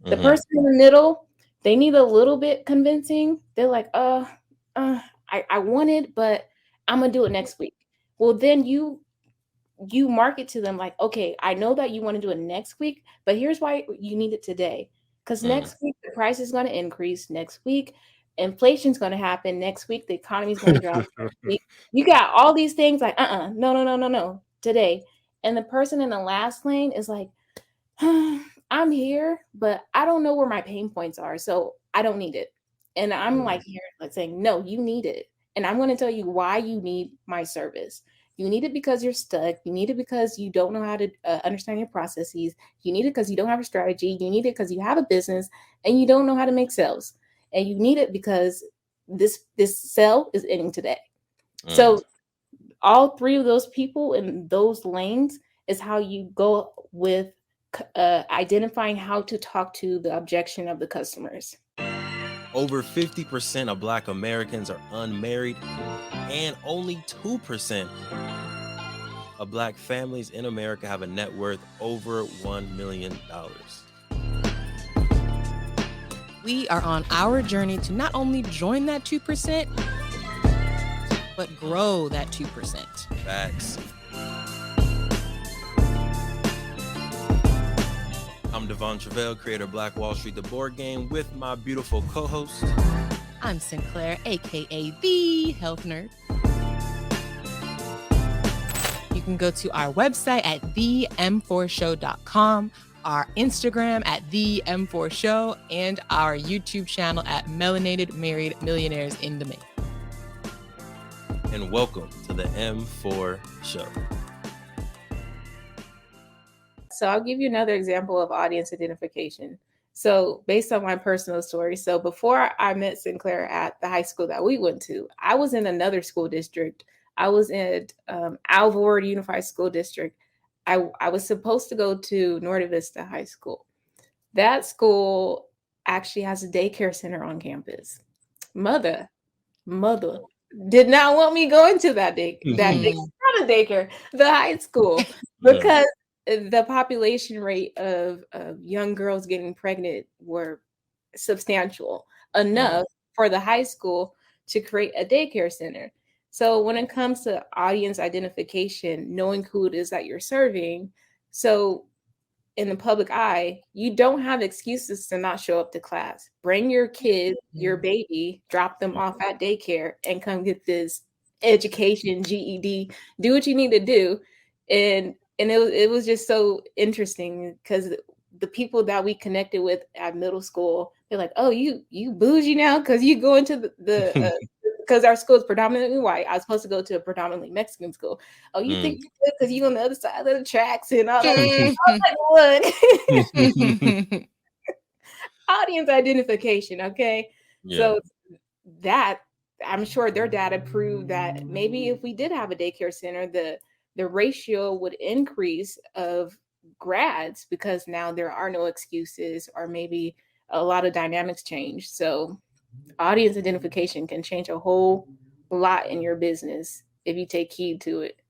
The person in the middle, they need a little bit convincing. They're like, I want it, but I'm gonna do it next week. Well, then you market to them like, okay, I know that you want to do it next week, but here's why you need it today. Because next week the price is going to increase. Next week, inflation's going to happen. Next week, the economy is going to drop. Next week, you got all these things like, no, today. And the person in the last lane is like, I'm here, but I don't know where my pain points are, so I don't need it. And I'm like here, like saying, no, you need it. And I'm going to tell you why you need my service. You need it because you're stuck. You need it because you don't know how to understand your processes. You need it because you don't have a strategy. You need it because you have a business and you don't know how to make sales. And you need it because this sale is ending today. So all three of those people in those lanes is how you go with identifying how to talk to the objection of the customers. Over 50% of Black Americans are unmarried, and only 2% of Black families in America have a net worth over $1 million. We are on our journey to not only join that 2%, but grow that 2%. Facts. I'm Devon Truvel, creator of Black Wall Street, the board game, with my beautiful co-host. I'm Sinclair, aka the Health Nerd. You can go to our website at them4show.com, our Instagram at them4show, and our YouTube channel at Melanated Married Millionaires in the Making. And welcome to the M4 Show. So I'll give you another example of audience identification. So based on my personal story, so before I met Sinclair at the high school that we went to, I was in another school district. I was in Alvord Unified School District. I was supposed to go to Norte Vista High School. That school actually has a daycare center on campus. Mother did not want me going to that not a daycare, the high school, because the population rate of young girls getting pregnant were substantial enough for the high school to create a daycare center. So when it comes to audience identification, knowing who it is that you're serving, so in the public eye, you don't have excuses to not show up to class. Bring your kid, your baby, drop them off at daycare and come get this education, GED, do what you need to do. And it was just so interesting because the people that we connected with at middle school, they're like, oh, you bougie now because you go into the because our school is predominantly white. I was supposed to go to a predominantly Mexican school. Oh, you think you're good because you're on the other side of the tracks and all that. I was like, look. Audience identification, okay? Yeah. So that, I'm sure their data proved that maybe if we did have a daycare center, the ratio would increase of grads because now there are no excuses, or maybe a lot of dynamics change. So audience identification can change a whole lot in your business if you take heed to it.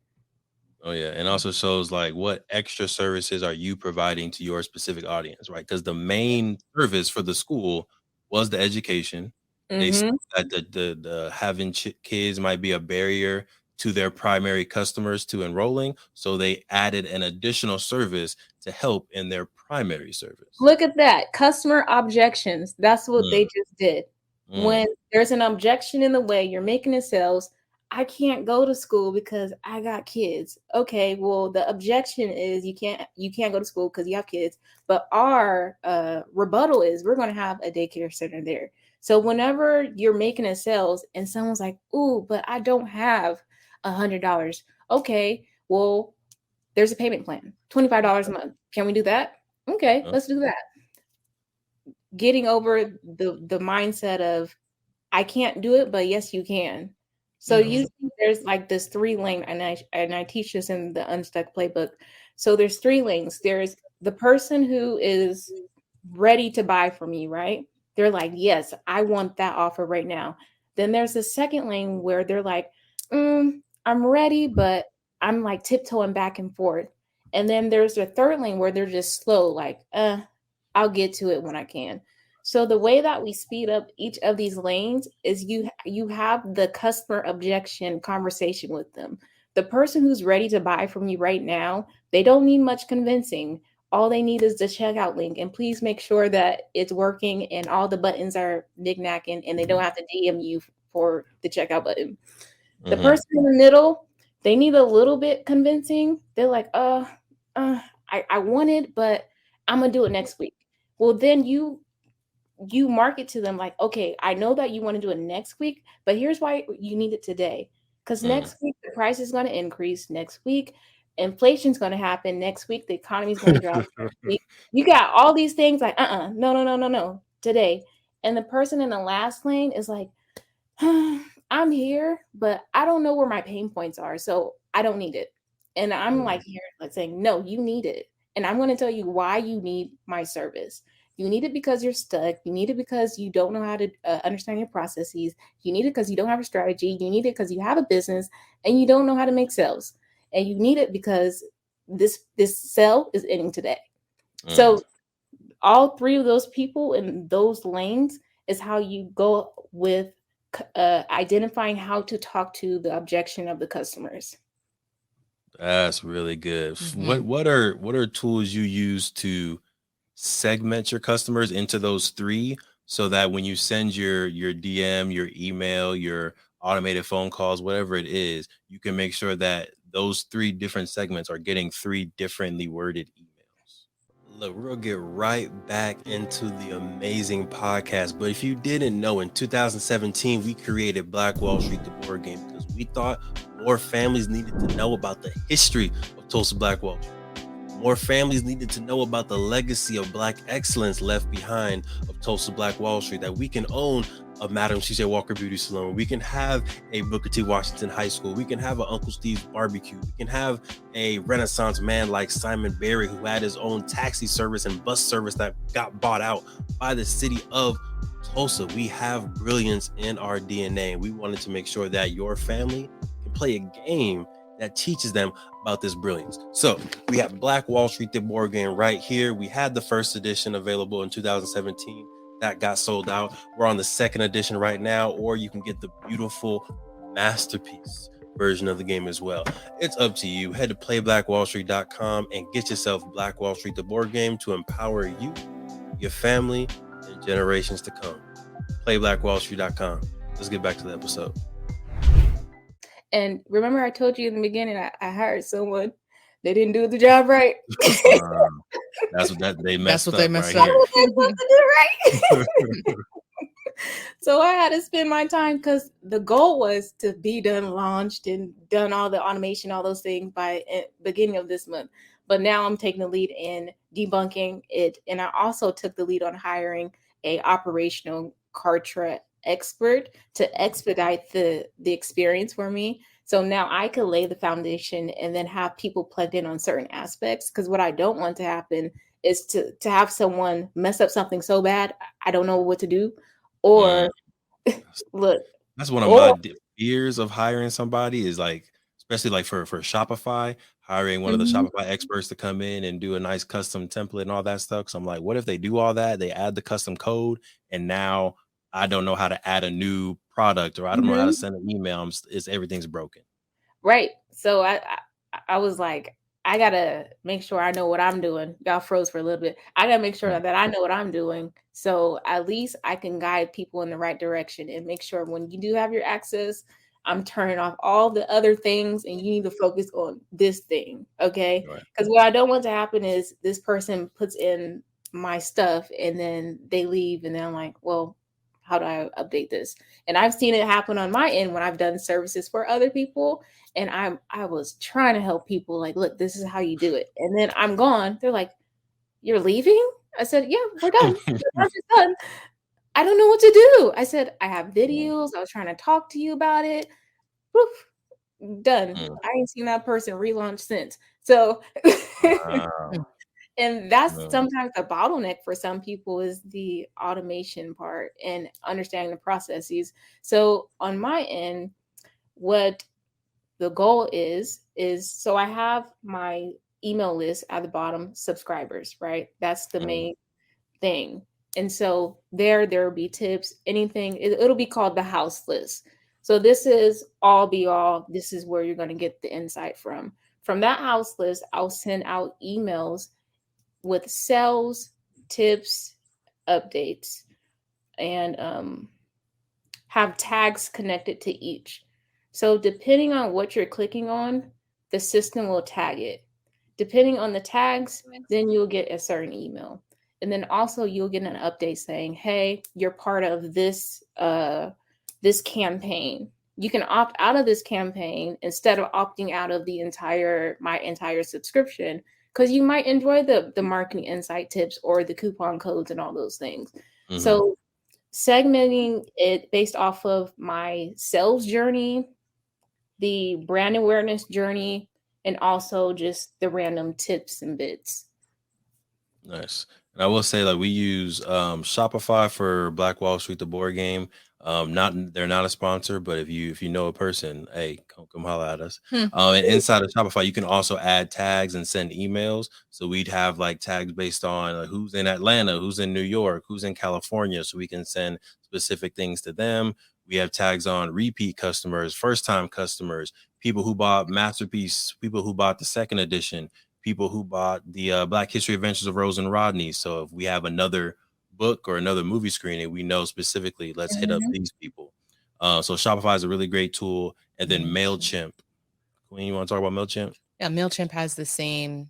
Oh, yeah. And also shows like what extra services are you providing to your specific audience, right? Because the main service for the school was the education. They said that the having kids might be a barrier to their primary customers to enrolling. So they added an additional service to help in their primary service. Look at that. Customer objections. That's what they just did. When there's an objection in the way, you're making a sales. I can't go to school because I got kids. Okay, well, the objection is you can't go to school because you have kids. But our rebuttal is we're going to have a daycare center there. So whenever you're making a sales and someone's like, ooh, but I don't have $100. Okay, well, there's a payment plan, $25 a month. Can we do that? Okay, let's do that. Getting over the mindset of I can't do it, but yes, you can. So usually there's like this 3 lane, and I teach this in the Unstuck playbook. So there's 3 lanes. There's the person who is ready to buy from you, right? They're like, yes, I want that offer right now. Then there's the second lane where they're like, I'm ready, but I'm like tiptoeing back and forth. And then there's the third lane where they're just slow, like, I'll get to it when I can. So the way that we speed up each of these lanes is you have the customer objection conversation with them. The person who's ready to buy from you right now, they don't need much convincing. All they need is the checkout link, and please make sure that it's working and all the buttons are knickknacking and they don't have to DM you for the checkout button. The person in the middle, they need a little bit convincing. They're like, I want it, but I'm gonna do it next week. Well, then you market to them like, okay, I know that you want to do it next week, but here's why you need it today. Because next week the price is going to increase. Next week, inflation's going to happen. Next week, the economy's going to drop. Next week, you got all these things like, no, today. And the person in the last lane is like, I'm here, but I don't know where my pain points are, so I don't need it. And I'm like here, like saying, no, you need it. And I'm going to tell you why you need my service. You need it because you're stuck. You need it because you don't know how to understand your processes. You need it because you don't have a strategy. You need it because you have a business and you don't know how to make sales. And you need it because this sale is ending today. So all three of those people in those lanes is how you go with identifying how to talk to the objection of the customers. That's really good. What are tools you use to segment your customers into those three, so that when you send your DM, your email, your automated phone calls, whatever it is, you can make sure that those three different segments are getting three differently worded emails? Look, we're gonna get right back into the amazing podcast. But if you didn't know, in 2017, we created Black Wall Street, the board game, because we thought more families needed to know about the history of Tulsa Black Wall Street. More families needed to know about the legacy of Black excellence left behind of Tulsa Black Wall Street, that we can own a Madam C.J. Walker Beauty Salon. We can have a Booker T. Washington High School. We can have an Uncle Steve's Barbecue. We can have a Renaissance man like Simon Berry, who had his own taxi service and bus service that got bought out by the city of Tulsa. We have brilliance in our DNA. We wanted to make sure that your family can play a game that teaches them about this brilliance. So we have Black Wall Street, the board game, right here. We had the first edition available in 2017 that got sold out. We're on the second edition right now, or you can get the beautiful masterpiece version of the game as well. It's up to you. Head to playblackwallstreet.com and get yourself Black Wall Street, the board game, to empower you, your family, and generations to come. Playblackwallstreet.com. Let's get back to the episode. And remember, I told you in the beginning, I hired someone. They didn't do the job right. That's what they messed up. So I had to spend my time, because the goal was to be done, launched, and done all the automation, all those things by beginning of this month. But now I'm taking the lead in debunking it. And I also took the lead on hiring a operational Kartra expert to expedite the experience for me. So now I could lay the foundation and then have people plugged in on certain aspects. Because what I don't want to happen is to have someone mess up something so bad I don't know what to do. Or look, that's one of my fears of hiring somebody, is like, especially like for Shopify, hiring one of the Shopify experts to come in and do a nice custom template and all that stuff. Because I'm like, what if they do all that, they add the custom code, and now I don't know how to add a new product, or I don't know how to send an email. Everything's broken. Right. So I was like, I gotta make sure I know what I'm doing. Y'all froze for a little bit. I gotta make sure that I know what I'm doing, so at least I can guide people in the right direction and make sure when you do have your access, I'm turning off all the other things and you need to focus on this thing. Okay. Because what I don't want to happen is this person puts in my stuff and then they leave, and then I'm like, well, how do I update this? And I've seen it happen on my end when I've done services for other people. And I was trying to help people, like, look, this is how you do it. And then I'm gone. They're like, you're leaving? I said, yeah, we're done. I'm just done. I don't know what to do. I said, I have videos. I was trying to talk to you about it. Poof, done. I ain't seen that person relaunch since. So, and that's sometimes a bottleneck for some people, is the automation part and understanding the processes. So on my end, what the goal is so I have my email list at the bottom, subscribers, right? That's the main thing. And so there will be tips, anything. It'll be called the house list. So this is all be all. This is where you're going to get the insight from. From that house list, I'll send out emails with sales, tips, updates, and have tags connected to each. So depending on what you're clicking on, the system will tag it. Depending on the tags, then you'll get a certain email. And then also you'll get an update saying, hey, you're part of this this campaign. You can opt out of this campaign instead of opting out of my entire subscription, because you might enjoy the marketing insight tips or the coupon codes and all those things. Mm-hmm. So segmenting it based off of my sales journey, the brand awareness journey, and also just the random tips and bits. Nice. And I will say, like, we use Shopify for Black Wall Street, the board game. They're not a sponsor, but if you know a person, hey, come holler at us. And inside of Shopify, you can also add tags and send emails. So we'd have like tags based on who's in Atlanta, who's in New York, who's in California, so we can send specific things to them. We have tags on repeat customers, first time customers, people who bought Masterpiece, people who bought the second edition, people who bought the Black History Adventures of Rose and Rodney. So if we have another book or another movie screening, we know specifically, let's hit up these people. So Shopify is a really great tool. And then MailChimp. Queen, you want to talk about MailChimp? Yeah, MailChimp has the same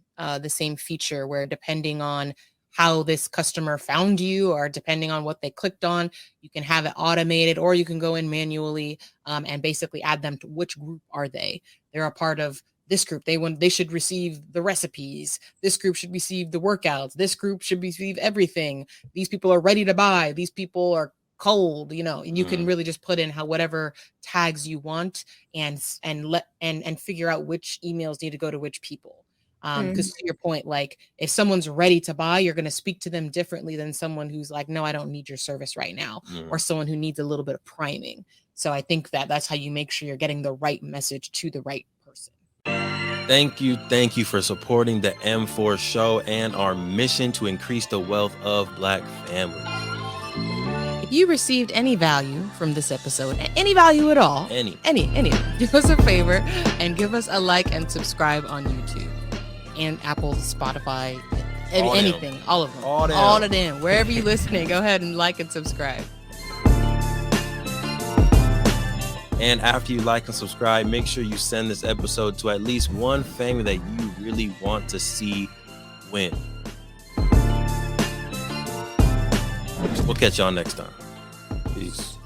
feature where depending on how this customer found you or depending on what they clicked on, you can have it automated or you can go in manually and basically add them to which group are they. They're a part of this group. They should receive the recipes. This group should receive the workouts. This group should receive everything. These people are ready to buy. These people are cold, and you can really just put in whatever tags you want and figure out which emails need to go to which people. Because to your point, like if someone's ready to buy, you're going to speak to them differently than someone who's like, no, I don't need your service right now, or someone who needs a little bit of priming. So I think that's how you make sure you're getting the right message to the right person. Thank you for supporting the M4 show and our mission to increase the wealth of Black families. If you received any value from this episode, any value at all, any, do us a favor and give us a like and subscribe on YouTube and Apple, Spotify, anything, all of them, all of them, wherever you're listening, go ahead and like and subscribe. And after you like and subscribe, make sure you send this episode to at least one family that you really want to see win. We'll catch y'all next time. Peace.